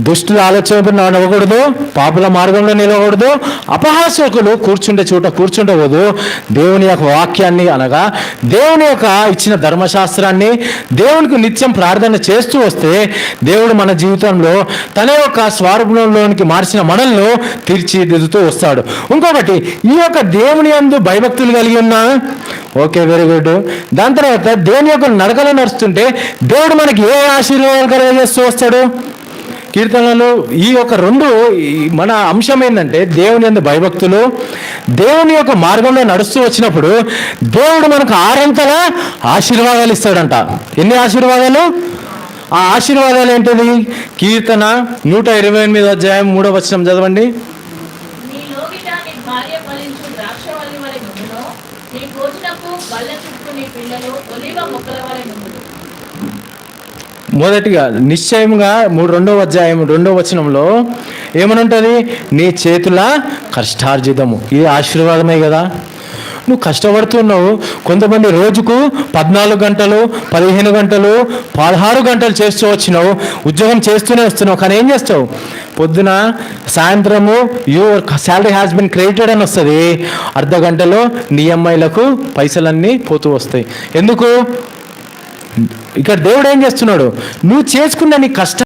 దుష్టుల ఆలోచన నడవకూడదు, పాపుల మార్గంలో నిలవకూడదు, అపహాస్యకులు కూర్చుండే చోట కూర్చుండకూడదు. దేవుని యొక్క వాక్యాన్ని అనగా దేవుని యొక్క ఇచ్చిన ధర్మశాస్త్రాన్ని దేవునికి నిత్యం ప్రార్థన చేస్తూ వస్తే దేవుడు మన జీవితంలో తన యొక్క స్వరూపంలోనికి మార్చిన మనల్ని తీర్చిదిద్దుతూ వస్తాడు. ఇంకొకటి, ఈ యొక్క దేవుని యందు భయభక్తులు కలిగి ఉన్నా, ఓకే, వెరీ గుడ్. దాని తర్వాత దేవుని యొక్క నడకలో నడుస్తుంటే దేవుడు మనకి ఏ ఆశీర్వాదాలు కలిగజేస్తూ వస్తాడు? కీర్తనలు ఈ యొక్క రెండు మన అంశం ఏంటంటే దేవుని యందు భయభక్తులు, దేవుని యొక్క మార్గంలో నడుస్తూ వచ్చినప్పుడు దేవుడు మనకు ఆరంతల ఆశీర్వాదాలు ఇస్తాడంట. ఎన్ని ఆశీర్వాదాలు? ఆ ఆశీర్వాదాలు ఏంటిది? కీర్తన 128 చదవండి. మొదటిగా నిశ్చయంగా 2:2 ఏమని ఉంటుంది? నీ చేతుల కష్టార్జితము. ఇది ఆశీర్వాదమే కదా. నువ్వు కష్టపడుతున్నావు. కొంతమంది రోజుకు 14 గంటలు, 15 గంటలు, 16 గంటలు చేస్తూ వచ్చినావు, ఉద్యోగం చేస్తూనే వస్తున్నావు. కానీ ఏం చేస్తావు? పొద్దున సాయంత్రము your salary has been credited అని వస్తుంది. అర్ధ గంటలో నీ EMIలకు పైసలన్నీ పోతూ వస్తాయి. ఎందుకు? ఇక్కడ దేవుడు ఏం చేస్తున్నాడు? నువ్వు చేసుకున్న నీ కష్టం